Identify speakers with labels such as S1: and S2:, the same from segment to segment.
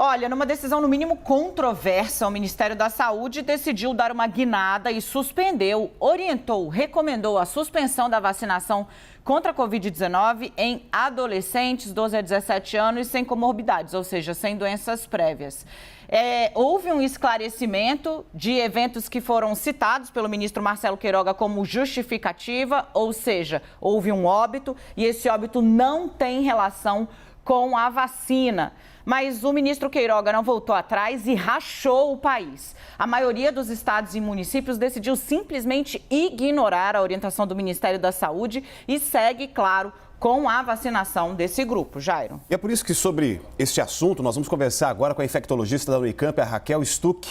S1: Olha, numa decisão no mínimo controversa, o Ministério da Saúde decidiu dar uma guinada e recomendou a suspensão da vacinação contra a Covid-19 em adolescentes 12 a 17 anos sem comorbidades, ou seja, sem doenças prévias. Houve um esclarecimento de eventos que foram citados pelo ministro Marcelo Queiroga como justificativa, ou seja, houve um óbito e esse óbito não tem relação com a vacina. Mas o ministro Queiroga não voltou atrás e rachou o país. A maioria dos estados e municípios decidiu simplesmente ignorar a orientação do Ministério da Saúde e segue, claro, com a vacinação desse grupo. Jairo.
S2: E é por isso que sobre este assunto nós vamos conversar agora com a infectologista da Unicamp, a Raquel Stuck.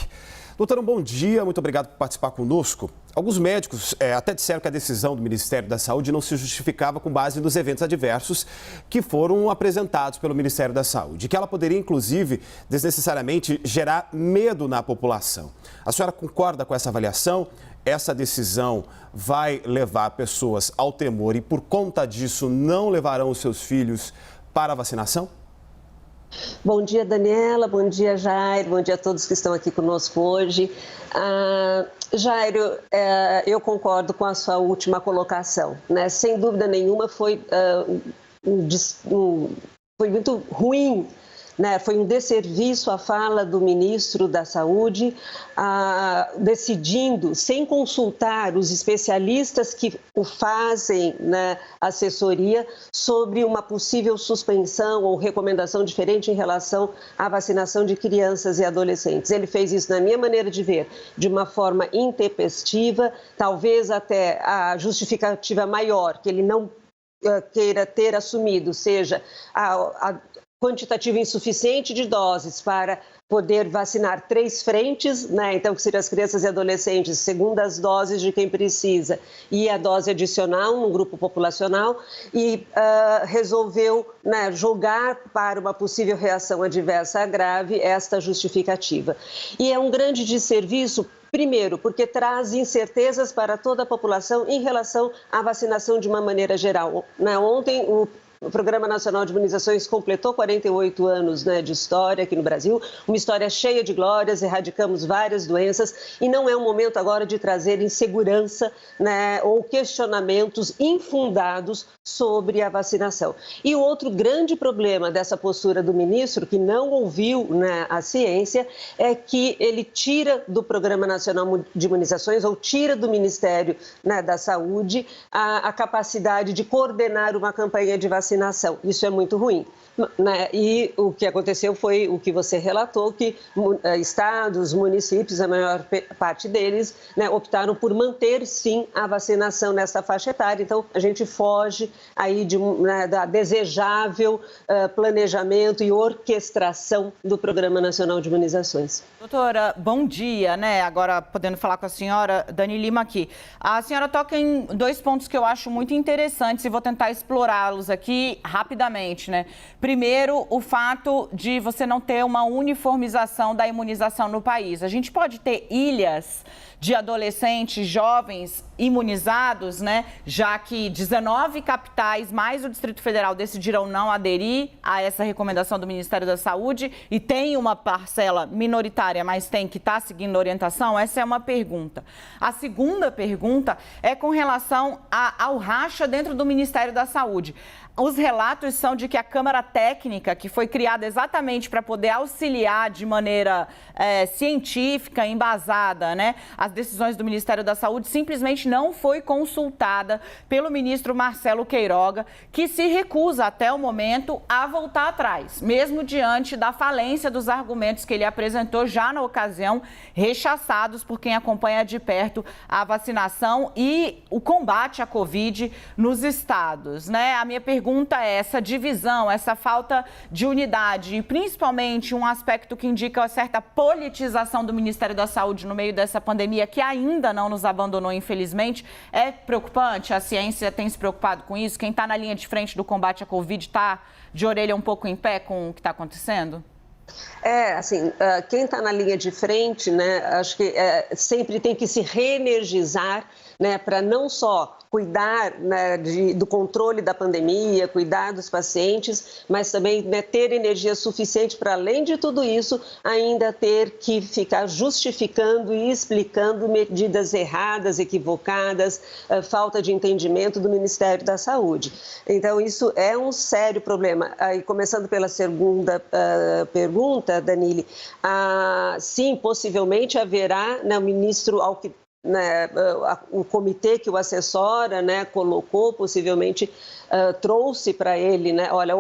S2: Doutora, um bom dia, muito obrigado por participar conosco. Alguns médicos até disseram que a decisão do Ministério da Saúde não se justificava com base nos eventos adversos que foram apresentados pelo Ministério da Saúde, que ela poderia, inclusive, desnecessariamente gerar medo na população. A senhora concorda com essa avaliação? Essa decisão vai levar pessoas ao temor e, por conta disso, não levarão os seus filhos para a vacinação?
S3: Bom dia, Daniela. Bom dia, Jairo. Bom dia a todos que estão aqui conosco hoje. Jairo, eu concordo com a sua última colocação, né? Sem dúvida nenhuma, foi muito ruim, né? Foi um desserviço a fala do ministro da Saúde, decidindo, sem consultar os especialistas que o fazem na assessoria, sobre uma possível suspensão ou recomendação diferente em relação à vacinação de crianças e adolescentes. Ele fez isso, na minha maneira de ver, de uma forma intempestiva, talvez até a justificativa maior, que ele não queira ter assumido, seja a quantitativo insuficiente de doses para poder vacinar 3 frentes, né? Então, que seriam as crianças e adolescentes, segundas doses de quem precisa e a dose adicional no grupo populacional, e resolveu, né, jogar para uma possível reação adversa grave esta justificativa. E é um grande desserviço. Primeiro, porque traz incertezas para toda a população em relação à vacinação de uma maneira geral. Ontem, o Programa Nacional de Imunizações completou 48 anos, né, de história aqui no Brasil, uma história cheia de glórias, erradicamos várias doenças e não é o momento agora de trazer insegurança, né, ou questionamentos infundados sobre a vacinação. E o outro grande problema dessa postura do ministro, que não ouviu, né, a ciência, é que ele tira do Programa Nacional de Imunizações ou tira do Ministério, né, da Saúde a capacidade de coordenar uma campanha de vacinação. Isso é muito ruim, né? E o que aconteceu foi o que você relatou, que estados, municípios, a maior parte deles, né, optaram por manter, sim, a vacinação nessa faixa etária. Então, a gente foge aí da desejável planejamento e orquestração do Programa Nacional de Imunizações.
S1: Doutora, bom dia, né? Agora, podendo falar com a senhora, Dani Lima aqui. A senhora toca em 2 pontos que eu acho muito interessantes e vou tentar explorá-los aqui rapidamente, né? Primeiro, o fato de você não ter uma uniformização da imunização no país. A gente pode ter ilhas de adolescentes jovens imunizados, né? Já que 19 capitais, mais o Distrito Federal, decidiram não aderir a essa recomendação do Ministério da Saúde e tem uma parcela minoritária, mas tem que estar seguindo a orientação? Essa é uma pergunta. A segunda pergunta é com relação ao racha dentro do Ministério da Saúde. Os relatos são de que a Câmara Técnica, que foi criada exatamente para poder auxiliar de maneira científica, embasada, né, as decisões do Ministério da Saúde, simplesmente não foi consultada pelo ministro Marcelo Queiroga, que se recusa até o momento a voltar atrás, mesmo diante da falência dos argumentos que ele apresentou já na ocasião, rechaçados por quem acompanha de perto a vacinação e o combate à Covid nos estados, né? A minha pergunta é essa divisão, essa falta de unidade e principalmente um aspecto que indica uma certa politização do Ministério da Saúde no meio dessa pandemia que ainda não nos abandonou, infelizmente, é preocupante. A ciência tem se preocupado com isso? Quem está na linha de frente do combate à Covid está de orelha um pouco em pé com o que está acontecendo?
S3: Assim, quem está na linha de frente, né, acho que sempre tem que se reenergizar, né, para não só cuidar, né, do controle da pandemia, cuidar dos pacientes, mas também, né, ter energia suficiente para, além de tudo isso, ainda ter que ficar justificando e explicando medidas erradas, equivocadas, falta de entendimento do Ministério da Saúde. Então, isso é um sério problema. E começando pela segunda pergunta, Danile, sim, possivelmente haverá, né, o ministro, ao que, né, o comitê que o assessora, né, colocou, possivelmente trouxe para ele, né, olha,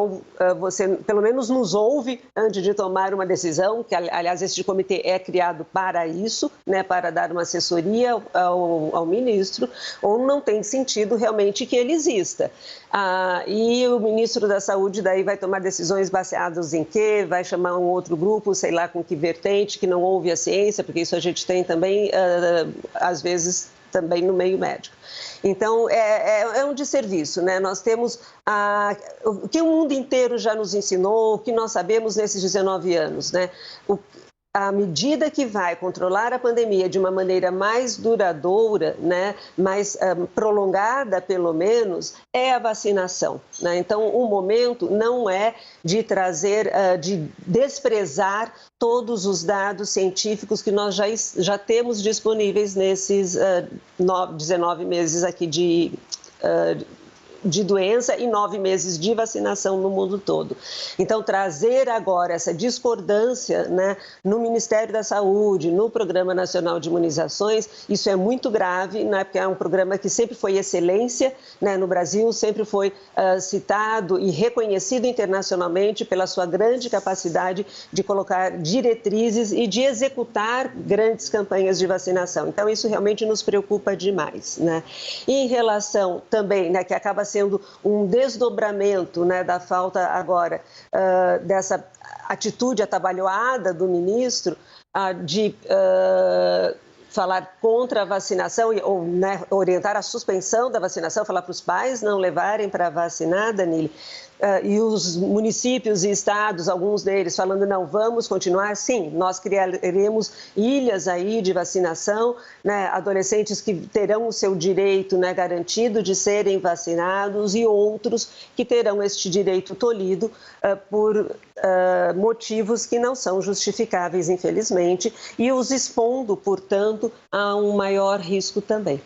S3: você pelo menos nos ouve antes de tomar uma decisão, que aliás este comitê é criado para isso, né, para dar uma assessoria ao ministro, ou não tem sentido realmente que ele exista. E o ministro da Saúde daí vai tomar decisões baseadas em quê? Vai chamar um outro grupo, sei lá com que vertente, que não ouve a ciência, porque isso a gente tem também, às vezes, também no meio médico. Então, é um desserviço, né? Nós temos o que o mundo inteiro já nos ensinou, o que nós sabemos nesses 19 anos, né? À medida que vai controlar a pandemia de uma maneira mais duradoura, né, mais prolongada, pelo menos, é a vacinação, né? Então, o momento não é de trazer, de desprezar todos os dados científicos que nós já temos disponíveis nesses 19 meses aqui de doença e 9 meses de vacinação no mundo todo. Então, trazer agora essa discordância, né, no Ministério da Saúde, no Programa Nacional de Imunizações, isso é muito grave, né, porque é um programa que sempre foi excelência, né, no Brasil, sempre foi citado e reconhecido internacionalmente pela sua grande capacidade de colocar diretrizes e de executar grandes campanhas de vacinação. Então, isso realmente nos preocupa demais, né? E em relação também, né, que acaba sendo um desdobramento, né, da falta agora dessa atitude atabalhoada do ministro de falar contra a vacinação ou, né, orientar a suspensão da vacinação, falar para os pais não levarem para vacinar, Danile. E os municípios e estados, alguns deles falando, não, vamos continuar, sim, nós criaremos ilhas aí de vacinação, né, adolescentes que terão o seu direito, né, garantido de serem vacinados e outros que terão este direito tolhido por motivos que não são justificáveis, infelizmente, e os expondo, portanto, a um maior risco também.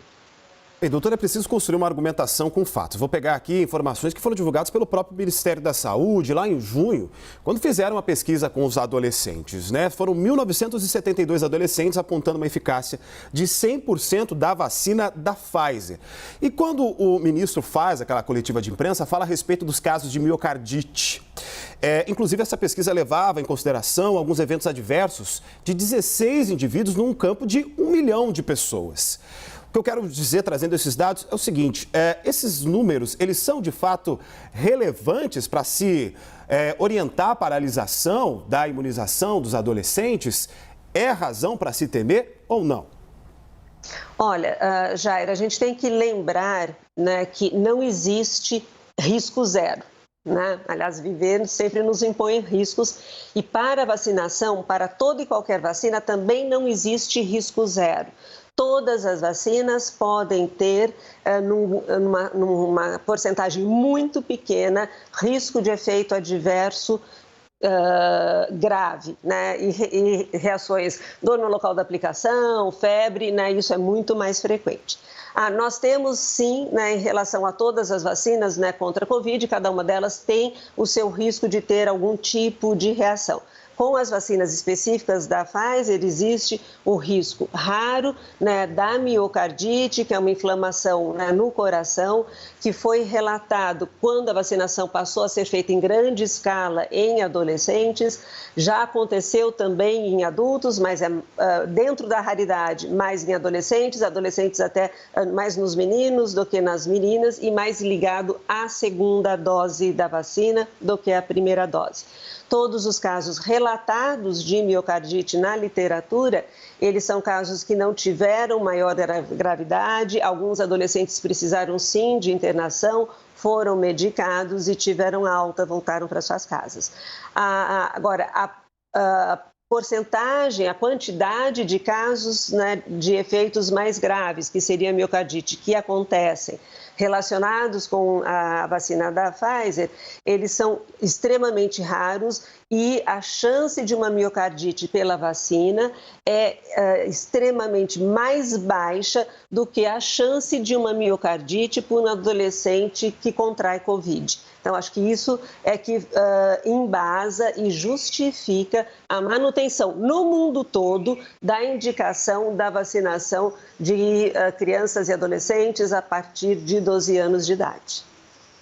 S2: Bem, doutor, é preciso construir uma argumentação com fatos. Vou pegar aqui informações que foram divulgadas pelo próprio Ministério da Saúde, lá em junho, quando fizeram uma pesquisa com os adolescentes, né? Foram 1.972 adolescentes apontando uma eficácia de 100% da vacina da Pfizer. E quando o ministro faz aquela coletiva de imprensa, fala a respeito dos casos de miocardite. Inclusive, essa pesquisa levava em consideração alguns eventos adversos de 16 indivíduos num campo de 1 milhão de pessoas. O que eu quero dizer, trazendo esses dados, é o seguinte, esses números, eles são de fato relevantes para se orientar a paralisação da imunização dos adolescentes? É razão para se temer ou não?
S3: Olha, Jair, a gente tem que lembrar, né, que não existe risco zero, né? Aliás, viver sempre nos impõe riscos e para a vacinação, para toda e qualquer vacina, também não existe risco zero. Todas as vacinas podem ter, numa porcentagem muito pequena, risco de efeito adverso grave, né? E reações, dor no local da aplicação, febre, né? Isso é muito mais frequente. Nós temos sim, né, em relação a todas as vacinas, né, contra a Covid, cada uma delas tem o seu risco de ter algum tipo de reação. Com as vacinas específicas da Pfizer, existe o risco raro, né, da miocardite, que é uma inflamação, né, no coração, que foi relatado quando a vacinação passou a ser feita em grande escala em adolescentes. Já aconteceu também em adultos, mas dentro da raridade, mais em adolescentes até mais nos meninos do que nas meninas e mais ligado à segunda dose da vacina do que à primeira dose. Todos os casos relatados de miocardite na literatura, eles são casos que não tiveram maior gravidade, alguns adolescentes precisaram sim de internação, foram medicados e tiveram alta, voltaram para suas casas. Agora, porcentagem, a quantidade de casos, né, de efeitos mais graves, que seria a miocardite, que acontecem relacionados com a vacina da Pfizer, eles são extremamente raros e a chance de uma miocardite pela vacina é extremamente mais baixa do que a chance de uma miocardite por um adolescente que contrai Covid. Então, acho que isso é que embasa e justifica a manutenção no mundo todo da indicação da vacinação de crianças e adolescentes a partir de 12 anos de idade.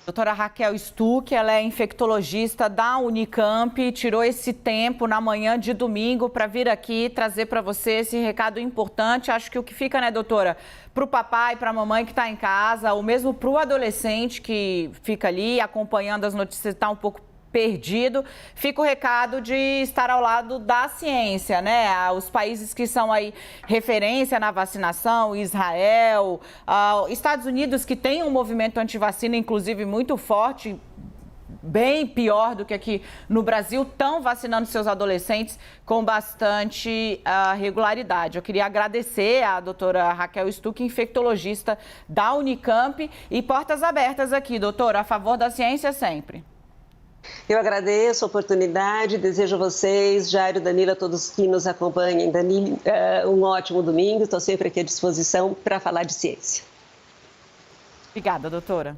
S1: Doutora Raquel Stuck, ela é infectologista da Unicamp, tirou esse tempo na manhã de domingo para vir aqui trazer para você esse recado importante. Acho que o que fica, né, doutora, para o papai, para a mamãe que está em casa, ou mesmo para o adolescente que fica ali acompanhando as notícias, está um pouco perdido, fica o recado de estar ao lado da ciência, né? Os países que são aí referência na vacinação, Israel, Estados Unidos, que tem um movimento antivacina, inclusive, muito forte, bem pior do que aqui no Brasil, estão vacinando seus adolescentes com bastante regularidade. Eu queria agradecer à doutora Raquel Stuck, infectologista da Unicamp, e portas abertas aqui, doutora, a favor da ciência sempre.
S3: Eu agradeço a oportunidade, desejo a vocês, Jairo, Danila, todos que nos acompanhem, um ótimo domingo. Estou sempre aqui à disposição para falar de ciência.
S1: Obrigada, doutora.